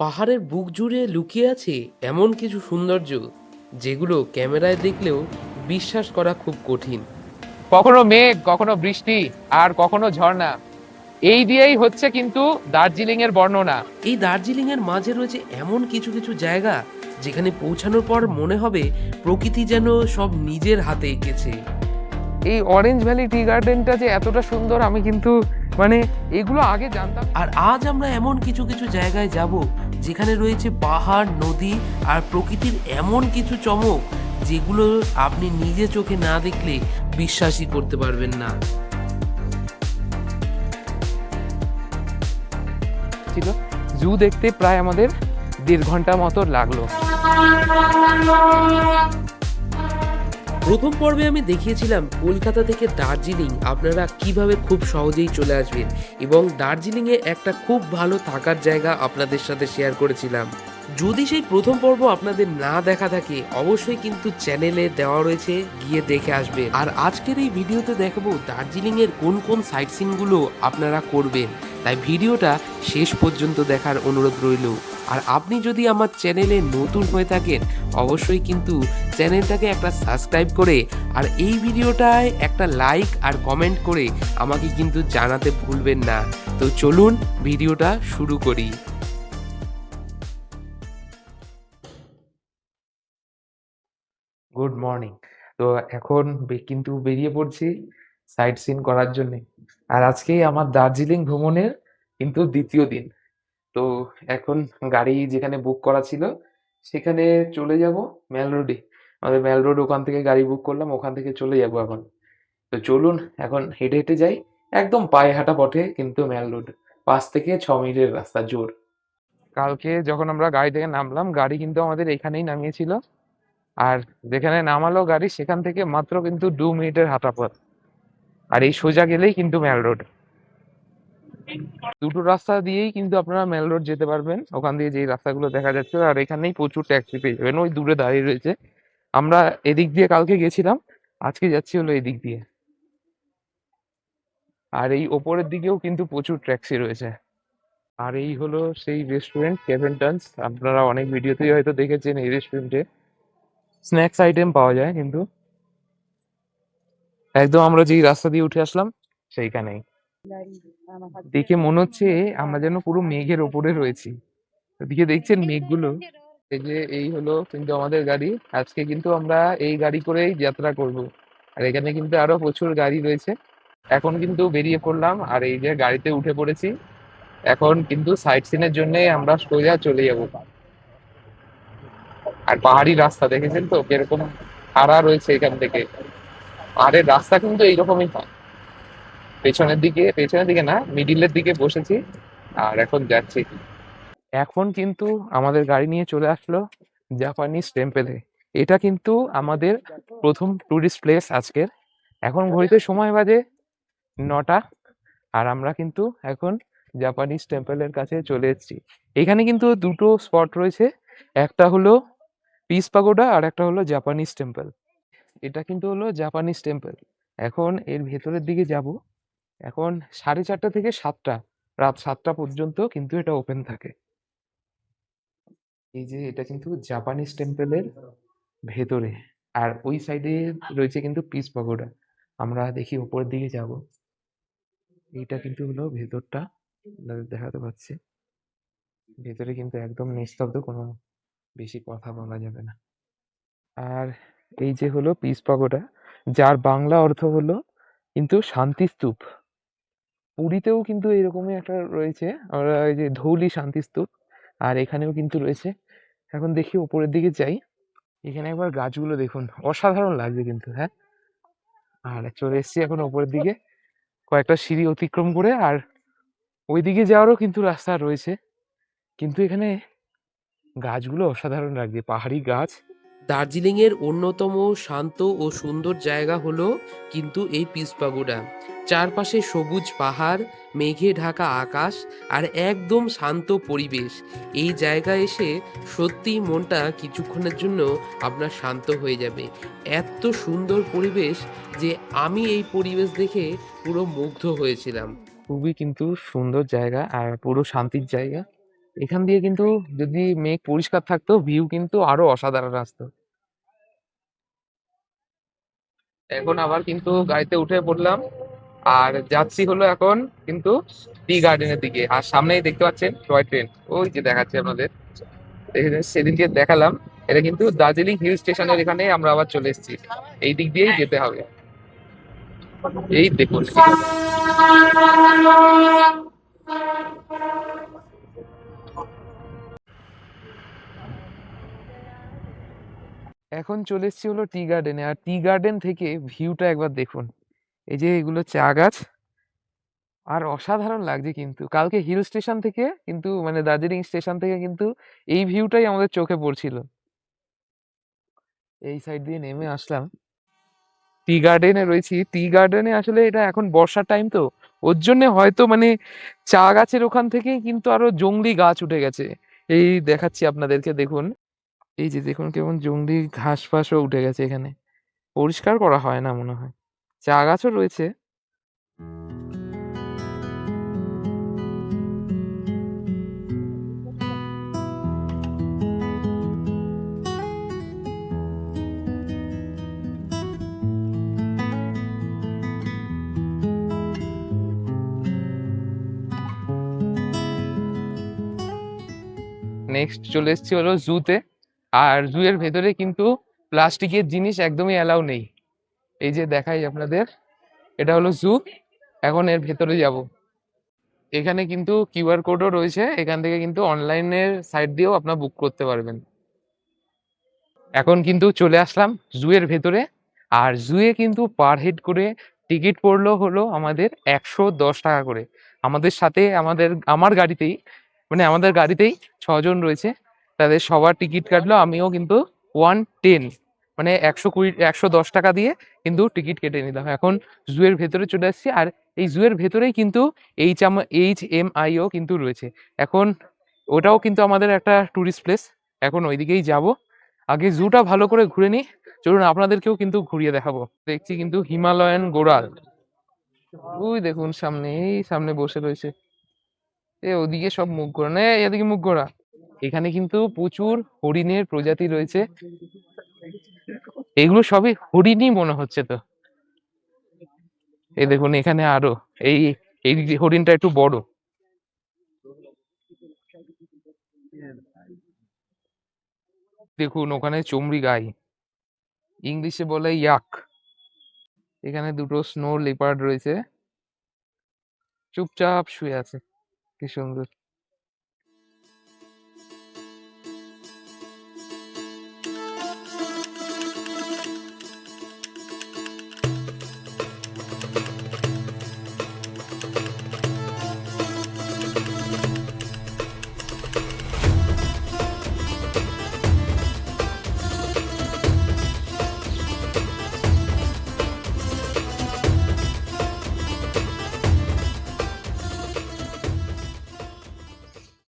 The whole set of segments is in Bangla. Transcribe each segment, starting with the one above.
পাহাড়ের বুক জুড়ে লুকিয়ে আছে এমন কিছু সৌন্দর্য যেগুলো ক্যামেরায় দেখলেও বিশ্বাস করা খুব কঠিন। কখনো মেঘ, কখনো বৃষ্টি, আর কখনো ঝর্ণা, এই দিয়েই হচ্ছে কিন্তু দার্জিলিং এর বর্ণনা। এই দার্জিলিংয়ের মাঝে রয়েছে এমন কিছু কিছু জায়গা যেখানে পৌঁছানোর পর মনে হবে প্রকৃতি যেন সব নিজের হাতে এঁকেছে। এই অরেঞ্জ ভ্যালি টি গার্ডেনটা যে এতটা সুন্দর আমি কিন্তু মানে এগুলো আগে জানতাম। আর আজ আমরা এমন কিছু কিছু জায়গায় যাব যেখানে রয়েছে পাহাড়, নদী আর প্রকৃতির এমন কিছু চমক যেগুলো আপনি নিজে চোখে না দেখলে বিশ্বাসই করতে পারবেন না। ছিল জু দেখতে প্রায় আমাদের 1.5 ঘন্টা মতো লাগলো। প্রথম পর্বে আমি দেখিয়েছিলাম কলকাতা থেকে দার্জিলিং আপনারা কিভাবে খুব সহজেই চলে আসবেন, এবং দার্জিলিংয়ে একটা খুব ভালো থাকার জায়গা আপনাদের সাথে শেয়ার করেছিলাম। যদি সেই প্রথম পর্ব আপনাদের না দেখা থাকে অবশ্যই কিন্তু চ্যানেলে দেওয়া রয়েছে, গিয়ে দেখে আসবেন। আর আজকের এই ভিডিওতে দেখাবো দার্জিলিংয়ের কোন কোন সাইট সিনগুলো আপনারা করবেন, তাই ভিডিওটা শেষ পর্যন্ত দেখার অনুরোধ রইল। আর আপনি যদি আমার চ্যানেলে নতুন হয়ে থাকেন অবশ্যই কিন্তু চ্যানেলটাকে একটা সাবস্ক্রাইব করে আর এই ভিডিওটায় একটা লাইক আর কমেন্ট করে আমাকে কিন্তু জানাতে ভুলবেন না। তো চলুন ভিডিওটা শুরু করি। Good morning. তো এখন কিন্তু বেরিয়ে পড়ছি সাইট সিন করার জন্য। আর আজকেই আমার দার্জিলিং ভ্রমণের কিন্তু দ্বিতীয় দিন। তো এখন গাড়ি যেখানে বুক করা ছিল সেখানে চলে যাব মেল রোডে। আমাদের মেল রোড, ওখান থেকে গাড়ি বুক করলাম, ওখান থেকে চলে যাব এখন। তো চলুন এখন হেঁটে হেঁটে যাই। একদম পায়ে হাঁটা পথে কিন্তু মেল রোড, 5 থেকে 6 মিনিটের রাস্তা জোর। কালকে যখন আমরা গাড়ি থেকে নামলাম, গাড়ি কিন্তু আমাদের এখানেই নামিয়েছিল। আর যেখানে নামালো গাড়ি সেখান থেকে মাত্র কিন্তু 2 মিনিটের হাঁটা পথ। আর এই সোজা গেলেই কিন্তু মেল রোড। দুটো রাস্তা দিয়েই কিন্তু আপনারা মেল রোড যেতে পারবেন, ওখান দিয়ে যেই রাস্তাগুলো দেখা যাচ্ছে। আর এখানেই প্রচুর ট্যাক্সি পেয়ে যাবেন, ওই দূরে দাঁড়িয়ে রয়েছে। আমরা এদিক দিয়ে কালকে গেছিলাম, আজকে যাচ্ছি হলো এদিক দিয়ে। আর এই ওপরের দিকেও কিন্তু প্রচুর ট্যাক্সি রয়েছে। আর এই হলো সেই রেস্টুরেন্ট কেভেন্টনস, আপনারা অনেক ভিডিওতেই হয়তো দেখেছেন। এই রেস্টুরেন্টে স্ন্যাক্স আইটেম পাওয়া যায় কিন্তু একদম আমরা যেই রাস্তা দিয়ে উঠে আসলাম সেইখানেই। দেখে মনে হচ্ছে আমরা যেন পুরো মেঘের ওপরে রয়েছি। ওদিকে দেখছেন মেঘগুলো। এই যে এই হলো কিন্তু আমাদের গাড়ি। আজকে কিন্তু আমরা এই গাড়ি করেই যাত্রা করব। আর এখানে কিন্তু আরো প্রচুর গাড়ি রয়েছে। এখন কিন্তু বেরিয়ে পড়লাম, আর এই যে গাড়িতে উঠে পড়েছি। এখন কিন্তু সাইট সিনের জন্য আমরা সোজা চলে যাব। আর পাহাড়ি রাস্তা দেখেছেন তো কিরকম খাড়া রয়েছে এখান থেকে। আর এর রাস্তা কিন্তু এইরকমই হয়। পেছনের দিকে না, মিডিলের দিকে বসেছি আর এখন যাচ্ছি। এখন কিন্তু আমাদের গাড়ি নিয়ে চলে আসলো জাপানিজ টেম্পেলে। এটা কিন্তু আমাদের প্রথম টুরিস্ট প্লেস আজকের। এখন ঘড়িতে সময় বাজে 9টা। আর আমরা কিন্তু এখন জাপানিজ টেম্পলের কাছে চলে এসেছি। এখানে কিন্তু দুটো স্পট রয়েছে, একটা হলো পিস পাগোডা আর একটা হলো জাপানিজ টেম্পল। এটা কিন্তু হলো জাপানিজ টেম্পল। এখন এর ভেতরের দিকে যাব। এখন 4:30 থেকে 7টা, রাত 7টা পর্যন্ত কিন্তু এটা ওপেন থাকে। এই যে এটা কিন্তু জাপানিজ টেম্পলের ভেতরে। আর ওই সাইডে রয়েছে কিন্তু পিস পাগোডা। আমরা দেখি উপরের দিকে যাব। এইটা কিন্তু হলো ভেতরটা, আপনাদের দেখাতে পাচ্ছি। ভেতরে কিন্তু একদম নিস্তব্ধ, কোনো বেশি কথা বলা যাবে না। আর এই যে হলো পিস পাগোডা, যার বাংলা অর্থ হলো কিন্তু শান্তিস্তূপ। পুরীতেও কিন্তু এরকমই একটা রয়েছে, আমরা এই যে ধৌলি শান্তিস্তূপ। আর এখানেও কিন্তু রয়েছে। এখন দেখি উপরের দিকে যাই। এখানে একবার গাছগুলো দেখুন, অসাধারণ লাগছে কিন্তু। হ্যাঁ, আর চলে এসেছি এখন উপরের দিকে কয়েকটা সিঁড়ি অতিক্রম করে। আর ওইদিকে যাওয়ারও কিন্তু রাস্তা রয়েছে, কিন্তু এখানে গাছগুলো অসাধারণ লাগছে, পাহাড়ি গাছ। দার্জিলিংয়ের অন্যতম শান্ত ও সুন্দর জায়গা হলো কিন্তু এই পিস পাগোডা। চারপাশে সবুজ পাহাড়, মেঘে ঢাকা আকাশ আর একদম শান্ত পরিবেশ। এই জায়গায় এসে সত্যিই মনটা কিছুক্ষণের জন্য আপনার শান্ত হয়ে যাবে। এত সুন্দর পরিবেশ যে আমি এই পরিবেশ দেখে পুরো মুগ্ধ হয়েছিলাম। খুবই কিন্তু সুন্দর জায়গা আর পুরো শান্তির জায়গা। এখান দিয়ে কিন্তু যদি মেঘ পরিষ্কার থাকতো ভিউ কিন্তু আরো অসাধারণ আসতো। এখন আবার কিন্তু গাড়িতে উঠে পড়লাম আর যাচ্ছি হলো এখন কিন্তু টি গার্ডেনের দিকে। আর সামনেই দেখতে পাচ্ছেন টয় ট্রেন, ওই যে দেখাচ্ছি আপনাদের। সেদিনকে দেখালাম, এটা কিন্তু দার্জিলিং হিল স্টেশনের এখানে আমরা আবার চলে এসেছি। এই দিক দিয়েই যেতে হবে। এই দেখুন, এখন চলে এসেছি হলো টি গার্ডেনে। আর টি গার্ডেন থেকে ভিউটা একবার দেখুন। এই যে এগুলো চা গাছ, আর অসাধারণ লাগছে কিন্তু। কালকে হিল স্টেশন থেকে কিন্তু মানে দার্জিলিং স্টেশন থেকে কিন্তু এই ভিউটাই আমাদের চোখে পড়ছিল। এই সাইড দিয়ে নেমে আসলাম, টি গার্ডেনে রয়েছি। টি গার্ডেনে আসলে এটা এখন বর্ষার টাইম তো, ওর জন্য হয়তো মানে চা গাছের ওখান থেকেই কিন্তু আরো জংলি গাছ উঠে গেছে। এই দেখাচ্ছি আপনাদেরকে, দেখুন। এই যে দেখুন কেমন জংলি ঘাস ফাসও উঠে গেছে এখানে। পরিষ্কার করা হয় না মনে হয়। চা গাছও রয়েছে। নেক্সট চলে এসেছি হলো জুতে। আর জু এর ভেতরে কিন্তু প্লাস্টিকের জিনিস একদমই অ্যালাউ নেই। এই যে দেখাই আপনাদের, এটা হলো জু। এখন এর ভেতরে যাব। এখানে কিন্তু কিউআর কোডও রয়েছে, এখান থেকে কিন্তু অনলাইনের সাইট দিয়েও আপনারা বুক করতে পারবেন। এখন কিন্তু চলে আসলাম জু এর ভেতরে। আর জুয়ে কিন্তু পার হেড করে টিকিট পড়লো হলো আমাদের 110 টাকা করে। আমাদের সাথে আমার গাড়িতেই, মানে আমাদের গাড়িতেই 6 জন রয়েছে, তাদের সবার টিকিট কাটলো। আমিও কিন্তু 110, মানে 110 টাকা দিয়ে কিন্তু টিকিট কেটে নিলাম। এখন জুয়ের ভেতরে চলে আসছি। আর এই জুয়ের ভেতরেই কিন্তু HMIও কিন্তু রয়েছে। এখন ওটাও কিন্তু আমাদের একটা টুরিস্ট প্লেস। এখন ওইদিকেই যাব। আগে জুটা ভালো করে ঘুরে নিই, চলুন আপনাদেরকেও কিন্তু ঘুরিয়ে দেখাবো। দেখছি কিন্তু হিমালয়ান গোরাল, ওই দেখুন সামনে, এই সামনে বসে রয়েছে। ওদিকে সব মুখ ঘোরা, না এদিকে মুখ ঘোরা। এখানে কিন্তু প্রচুর হরিণের প্রজাতি রয়েছে। এগুলো সবই হরিণই মনে হচ্ছে তো। এই দেখুন এখানে আরো, এই এই হরিণটা একটু বড়। দেখুন ওখানে চমড়ি গাই, ইংলিশে বলে ইয়াক। এখানে দুটো স্নো লেপার্ড রয়েছে, চুপচাপ শুয়ে আছে। কি সুন্দর।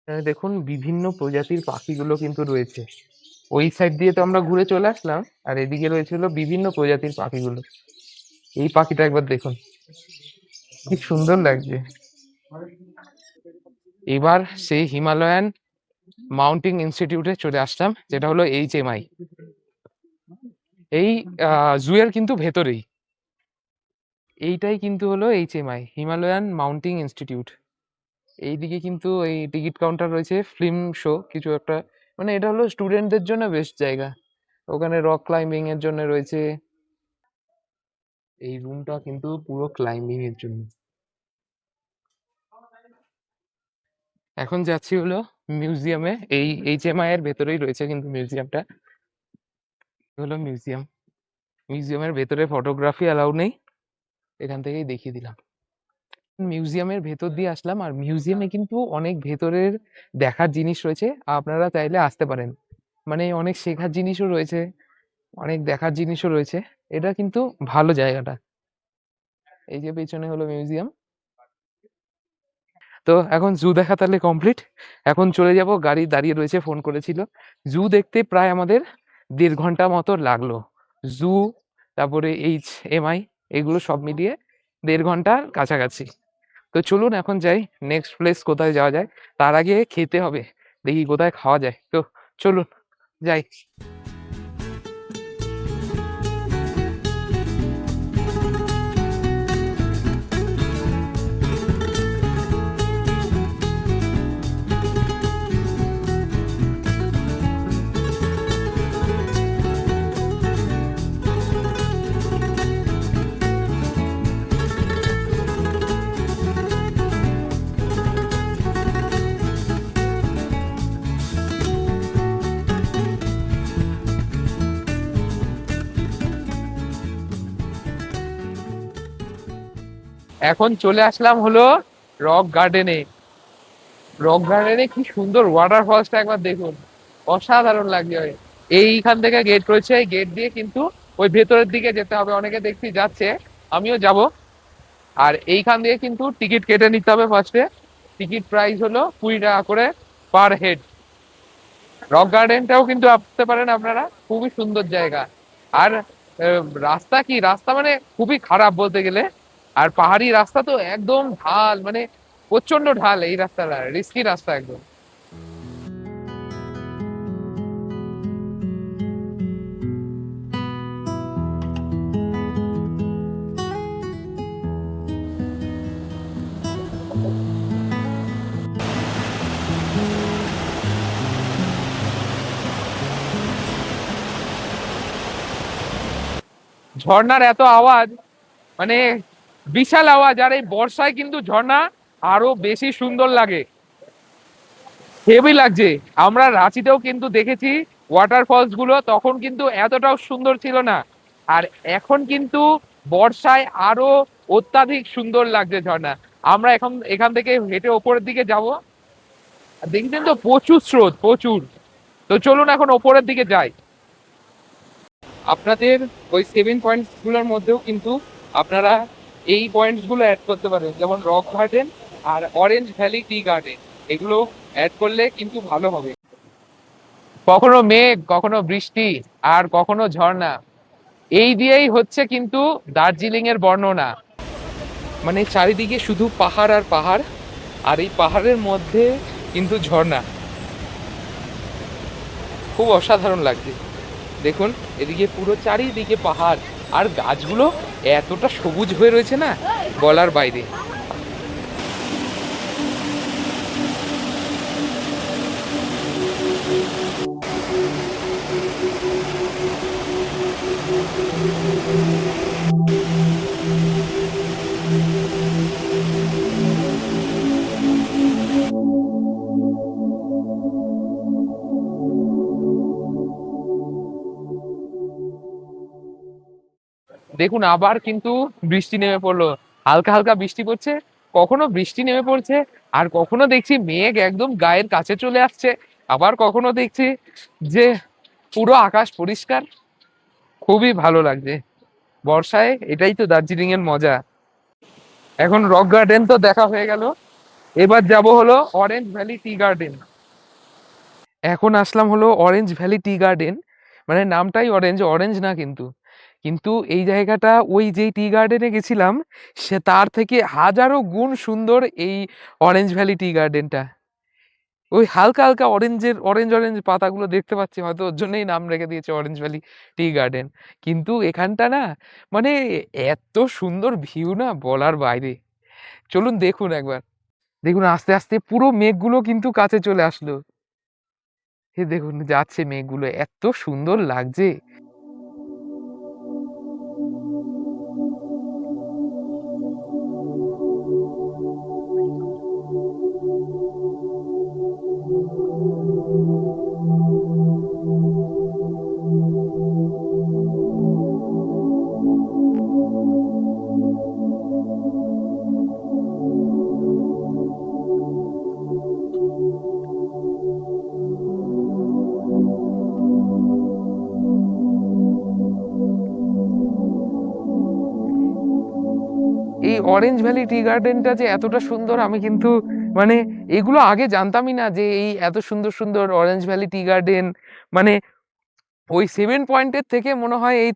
এখানে দেখুন বিভিন্ন প্রজাতির পাখিগুলো কিন্তু রয়েছে। ওই সাইড দিয়ে তো আমরা ঘুরে চলে আসলাম, আর এদিকে রয়েছে হলো বিভিন্ন প্রজাতির পাখিগুলো। এই পাখিটা একবার দেখুন, কি সুন্দর লাগছে। এবার সেই হিমালয়ান মাউন্টেন ইনস্টিটিউটে চলে আসলাম, যেটা হলো HMI। এই জুয়ের কিন্তু ভেতরেই এইটাই কিন্তু হলো HMI, হিমালয়ান মাউন্টেন ইনস্টিটিউট। এইদিকে কিন্তু এই টিকিট কাউন্টার রয়েছে, ফিল্ম শো কিছু একটা, মানে এটা হলো স্টুডেন্টদের জন্য বেস্ট জায়গা। ওখানে রক ক্লাইম্বিং এর জন্য রয়েছে। এই রুমটা কিন্তু পুরো ক্লাইম্বিং এর জন্য। এখন যাচ্ছি হলো মিউজিয়ামে। এই HMI এর ভেতরেই রয়েছে কিন্তু মিউজিয়ামটা। হলো মিউজিয়াম। মিউজিয়ামের ভেতরে ফটোগ্রাফি অ্যালাউ নেই, এখান থেকেই দেখিয়ে দিলাম। মিউজিয়ামের ভেতর দিয়ে আসলাম। আর মিউজিয়ামে কিন্তু অনেক ভেতরের দেখার জিনিস রয়েছে, আপনারা চাইলে আসতে পারেন। মানে অনেক শেখার জিনিসও রয়েছে, অনেক দেখার জিনিসও রয়েছে। এটা কিন্তু ভালো জায়গাটা। এই যে পেছনে হলো মিউজিয়াম। তো এখন জু দেখা তাহলে কমপ্লিট। এখন চলে যাব, গাড়ি দাঁড়িয়ে রয়েছে, ফোন করেছিল। জু দেখতে প্রায় আমাদের 1.5 ঘন্টা মতো লাগলো। জু, তারপরে HMI, এগুলো সব মিলিয়ে 1.5 ঘন্টার কাছাকাছি। তো চলুন এখন যাই, নেক্সট প্লেস কোথায় যাওয়া যায়। তার আগে খেতে হবে। দেখি কোথায় খাওয়া যায়। তো চলুন যাই। এখন চলে আসলাম হলো রক গার্ডেনে। রক গার্ডেনে কি সুন্দর ওয়াটারফলসটা একবার দেখুন, অসাধারণ লাগছে। এইখান থেকে গেট রয়েছে, এই গেট দিয়ে কিন্তু ওই ভেতরের দিকে যেতে হবে। অনেকে দেখছি যাচ্ছে, আমিও যাব। আর এইখান দিয়ে কিন্তু টিকিট কেটে নিতে হবে ফার্স্টে। টিকিট প্রাইস হলো 20 টাকা করে পার হেড। রক গার্ডেনটাও কিন্তু আসতে পারেন আপনারা, খুবই সুন্দর জায়গা। আর রাস্তা কি, রাস্তা মানে খুবই খারাপ বলতে গেলে। আর পাহাড়ি রাস্তা তো একদম ঢাল, মানে প্রচন্ড ঢাল। এই রাস্তাটা রিস্কি রাস্তা একদম। ঝর্ণার এত আওয়াজ, মানে বিশাল আওয়াজ। আর এই বর্ষায় কিন্তু ঝর্ণা আরো বেশি সুন্দর লাগে, হেভি লাগছে। আমরা রাঁচিতেও কিন্তু দেখেছি ওয়াটারফলস গুলো, তখন কিন্তু এতটাও সুন্দর ছিল না। আর এখন কিন্তু বর্ষায় আরো অত্যাধিক সুন্দর লাগছে ঝর্ণা। আমরা এখন এখান থেকে হেঁটে ওপরের দিকে যাব। আর দেখছেন তো প্রচুর স্রোত, প্রচুর। তো চলুন এখন ওপরের দিকে যাই। আপনাদের ওই 7 পয়েন্টস গুলোর মধ্যেও কিন্তু আপনারা এই পয়েন্টস গুলো অ্যাড করতে পারেন, যেমন রক গার্ডেন আর অরেঞ্জ ভ্যালি টি গার্ডেন। এগুলো অ্যাড করলে কিন্তু ভালো হবে। কখনো মেঘ, কখনো বৃষ্টি, আর কখনো ঝর্ণা, এই দিয়েই হচ্ছে কিন্তু দার্জিলিং এর বর্ণনা। মানে চারিদিকে শুধু পাহাড় আর পাহাড়, আর এই পাহাড়ের মধ্যে কিন্তু ঝর্ণা। খুব অসাধারণ লাগছে। দেখুন এদিকে পুরো চারিদিকে পাহাড়, আর গাছগুলো এতটা সবুজ হয়ে রয়েছে না, বলার বাইরে। দেখুন আবার কিন্তু বৃষ্টি নেমে পড়লো, হালকা হালকা বৃষ্টি পড়ছে। কখনো বৃষ্টি নেমে পড়ছে, আর কখনো দেখছি মেঘ একদম গায়ের কাছে চলে আসছে। আবার কখনো দেখছি যে পুরো আকাশ পরিষ্কার। খুবই ভালো লাগছে বর্ষায়, এটাই তো দার্জিলিং এর মজা। এখন রক গার্ডেন তো দেখা হয়ে গেল, এবার যাব হলো অরেঞ্জ ভ্যালি টি গার্ডেন। এখন আসলাম হলো অরেঞ্জ ভ্যালি টি গার্ডেন। মানে নামটাই অরেঞ্জ, অরেঞ্জ না কিন্তু। কিন্তু এই জায়গাটা ওই যেই টি গার্ডেনে গেছিলাম সে তার থেকে হাজারো গুণ সুন্দর এই অরেঞ্জ ভ্যালি টি গার্ডেনটা। ওই হালকা হালকা অরেঞ্জের অরেঞ্জ অরেঞ্জ পাতাগুলো দেখতে পাচ্ছি, হয়তো ওর জন্যই নাম রেখে দিয়েছে অরেঞ্জ ভ্যালি টি গার্ডেন। কিন্তু এখানটা না, মানে এত সুন্দর ভিউ না, বলার বাইরে। চলুন দেখুন একবার। দেখুন আস্তে আস্তে পুরো মেঘগুলো কিন্তু কাছে চলে আসলো। এ দেখুন যাচ্ছে মেঘগুলো, এত সুন্দর লাগছে। এই অরেঞ্জ ভ্যালি টি গার্ডেনটা যে এতটা সুন্দর, আমি কিন্তু মানে এগুলো আগে জানতামই না, যে এই এত সুন্দর সুন্দর অরেঞ্জ ভ্যালি টি গার্ডেন। মানে ওই 7 পয়েন্টের থেকে মনে হয় এই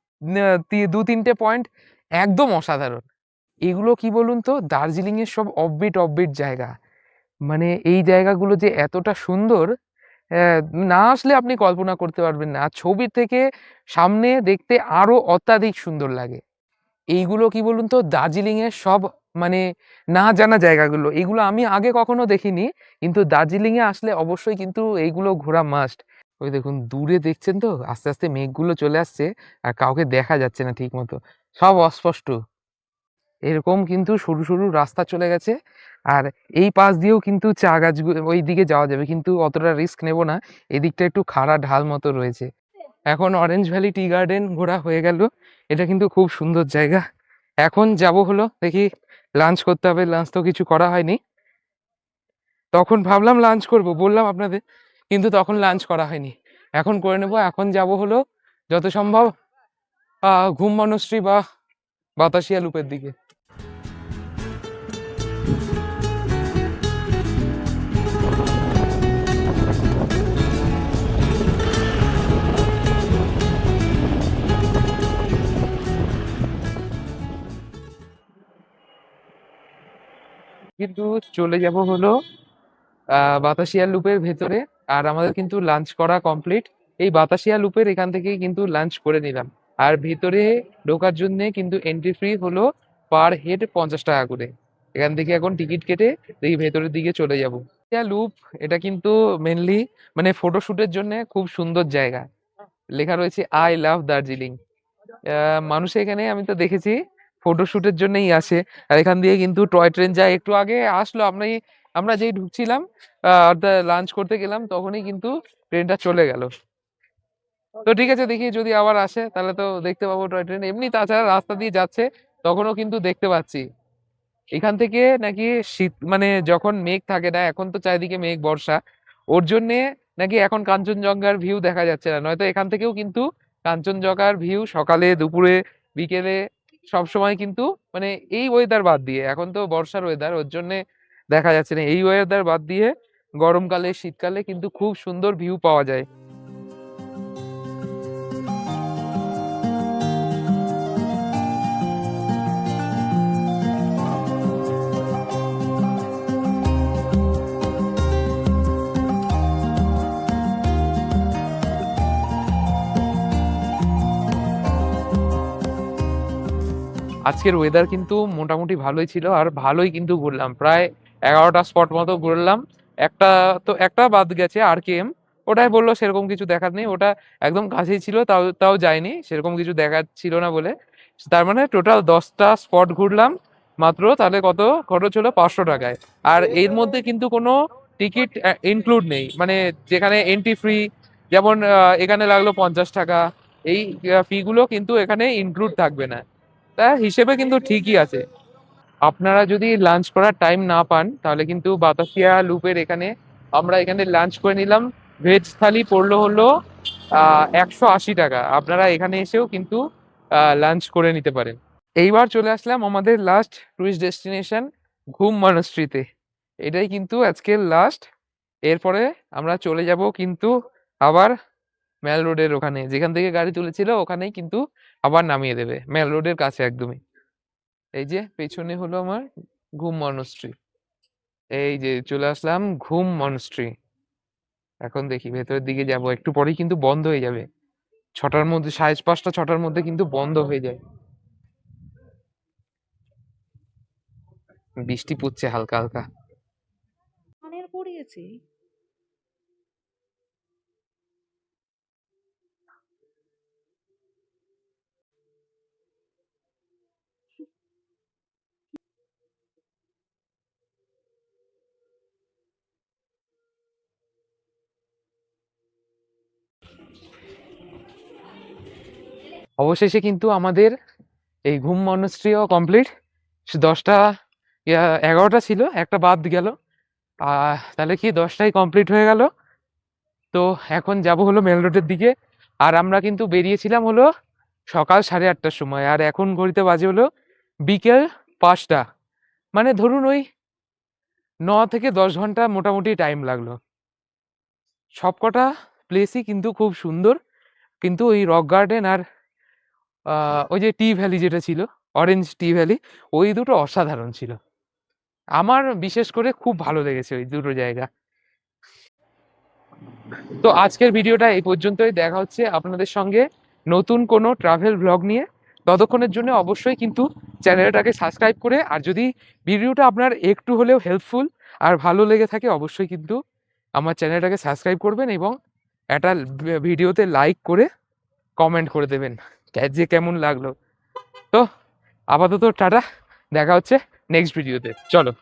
2-3টে পয়েন্ট একদম অসাধারণ। এগুলো কি বলুন তো, দার্জিলিং এর সব অফবিট অফবিট জায়গা। মানে এই জায়গাগুলো যে এতটা সুন্দর, আহ, না আসলে আপনি কল্পনা করতে পারবেন না, আর ছবি থেকে সামনে দেখতে আরো অত্যাধিক সুন্দর লাগে। এইগুলো কি বলুন তো, দার্জিলিং এর সব মানে না জানা জায়গাগুলো, এগুলো আমি আগে কখনো দেখিনি, কিন্তু দার্জিলিং এ আসলে অবশ্যই কিন্তু এইগুলো ঘোরা মাস্ট। ওই দেখুন দূরে দেখছেন তো, আস্তে আস্তে মেঘগুলো চলে আসছে, আর কাউকে দেখা যাচ্ছে না ঠিক মতো, সব অস্পষ্ট। এরকম কিন্তু সরু সরু রাস্তা চলে গেছে, আর এই পাশ দিয়েও কিন্তু চা গাছগুলো ওই দিকে যাওয়া যাবে, কিন্তু অতটা রিস্ক নেব না, এদিকটা একটু খাড়া ঢাল মতো রয়েছে। এখন অরেঞ্জ ভ্যালি টি গার্ডেন ঘোরা হয়ে গেল, এটা কিন্তু খুব সুন্দর জায়গা। এখন যাব হলো দেখি, লাঞ্চ করতে হবে, লাঞ্চ তো কিছু করা হয়নি। তখন ভাবলাম লাঞ্চ করব, বললাম আপনাদের, কিন্তু তখন লাঞ্চ করা হয়নি, এখন করে নেব। এখন যাব হলো যত সম্ভব ঘুম মনশ্রী বা বাতাসিয়া লুপের দিকে। কিন্তু চলে যাব হলো বাতাসিয়া লুপের ভেতরে, আর আমাদের কিন্তু লাঞ্চ করা কমপ্লিট। এই বাতাসিয়া লুপের এখান থেকেই কিন্তু লাঞ্চ করে নিলাম। আর ভেতরে ঢোকার জন্য কিন্তু এন্ট্রি ফি হলো পার হেড 50 টাকা করে। এখান থেকে এখন টিকিট কেটে দেখি ভেতরের দিকে চলে যাব। লুপ, এটা কিন্তু মেনলি মানে ফটোশুটের জন্য খুব সুন্দর জায়গা। লেখা রয়েছে আই লাভ দার্জিলিং। মানুষ এখানে আমি তো দেখেছি ফটোশুটের জন্যই আসে। আর এখান দিয়ে কিন্তু টয় ট্রেন যায়, একটু আগে আসলো, আমরা যেই ঢুকছিলাম অর্থাৎ লাঞ্চ করতে গেলাম, তখনই কিন্তু ট্রেনটা চলে গেল। তো ঠিক আছে, দেখি যদি আবার আসে তাহলে তো দেখতে পাবো টয় ট্রেন। এমনি তাছাড়া রাস্তা দিয়ে যাচ্ছে, তখনও কিন্তু দেখতে পাচ্ছি। এখান থেকে নাকি শীত মানে যখন মেঘ থাকে না, এখন তো চারিদিকে মেঘ বর্ষা, ওর জন্যে নাকি এখন কাঞ্চনজঙ্ঘার ভিউ দেখা যাচ্ছে না। নয়তো এখান থেকেও কিন্তু কাঞ্চনজঙ্ঘার ভিউ সকালে, দুপুরে, বিকেলে সব সময় কিন্তু মানে এই ওয়েদার বাদ দিয়ে, এখন তো বর্ষার ওয়েদার, ওর জন্যে দেখা যাচ্ছে না। এই ওয়েদার বাদ দিয়ে গরমকালে, শীতকালে কিন্তু খুব সুন্দর ভিউ পাওয়া যায়। আজকের ওয়েদার কিন্তু মোটামুটি ভালোই ছিল, আর ভালোই কিন্তু ঘুরলাম, প্রায় 11টা স্পট মতো ঘুরলাম। একটা বাদ গেছে RKM, ওটাই বললো সেরকম কিছু দেখার নেই, ওটা একদম কাছেই ছিল, তাও তাও যায়নি, সেরকম কিছু দেখার ছিল না বলে। তার মানে টোটাল 10টা স্পট ঘুরলাম মাত্র, তাহলে কত খরচ হলো 500 টাকায়। আর এর মধ্যে কিন্তু কোনো টিকিট ইনক্লুড নেই, মানে যেখানে এন্ট্রি ফ্রি, যেমন এখানে লাগলো 50 টাকা, এই ফি গুলো কিন্তু এখানে ইনক্লুড থাকবে না। তা হিসেবে কিন্তু ঠিকই আছে। আপনারা যদি লাঞ্চ করার টাইম না পান, তাহলে কিন্তু বাতাসিয়া লুপের এখানে আমরা এখানে লাঞ্চ করে নিলাম। ভেজ থালি পড়লো হলো 180 টাকা। আপনারা এখানে এসেও কিন্তু লাঞ্চ করে নিতে পারেন। এইবার চলে আসলাম আমাদের লাস্ট টুরিস্ট ডেস্টিনেশন ঘুম মনাস্ট্রিতে। এটাই কিন্তু আজকের লাস্ট। এরপরে আমরা চলে যাব কিন্তু আবার মেল রোডের ওখানে, যেখান থেকে গাড়ি তুলেছিল ওখানেই কিন্তু আবার নামিয়ে দেবে, মেল রোডের কাছে একদমই। এই যে পেছনে হলো আমার ঘুম মনস্ট্রি, এই যে চলে আসলাম ঘুম মনস্ট্রি। এখন দেখি ভেতরের দিকে যাব, একটু পরেই কিন্তু বন্ধ হয়ে যাবে, 6টার মধ্যে, 5:30 6টার মধ্যে কিন্তু বন্ধ হয়ে যায়। বৃষ্টি পড়ছে হালকা হালকা। অবশেষে কিন্তু আমাদের এই ঘুম মনস্ট্রিও কমপ্লিট। 10টা 11টা ছিল, একটা বাদ গেল, তাহলে কি 10টাই কমপ্লিট হয়ে গেল। তো এখন যাব হলো মেল রোডের দিকে। আর আমরা কিন্তু বেরিয়েছিলাম হলো সকাল 8:30টার সময়, আর এখন ঘড়িতে বাজে হলো বিকেল 5টা। মানে ধরুন ওই 9 থেকে 10 ঘন্টা মোটামুটি টাইম লাগলো। সবকটা প্লেসই কিন্তু খুব সুন্দর, কিন্তু ওই রক গার্ডেন আর ওই যে টি ভ্যালি যেটা ছিল, অরেঞ্জ টি ভ্যালি, ওই দুটো অসাধারণ ছিল। আমার বিশেষ করে খুব ভালো লেগেছে ওই দুটো জায়গা। তো আজকের ভিডিওটা এই পর্যন্তই। দেখা হচ্ছে আপনাদের সঙ্গে নতুন কোনো ট্রাভেল ব্লগ নিয়ে। ততক্ষণের জন্য অবশ্যই কিন্তু চ্যানেলটাকে সাবস্ক্রাইব করে, আর যদি ভিডিওটা আপনার একটু হলেও হেল্পফুল আর ভালো লেগে থাকে অবশ্যই কিন্তু আমার চ্যানেলটাকে সাবস্ক্রাইব করবেন এবং একটা ভিডিওতে লাইক করে কমেন্ট করে দেবেন যে কেমন লাগলো। তো আপাতত টাটা, দেখা হচ্ছে নেক্সট ভিডিওতে, চলো।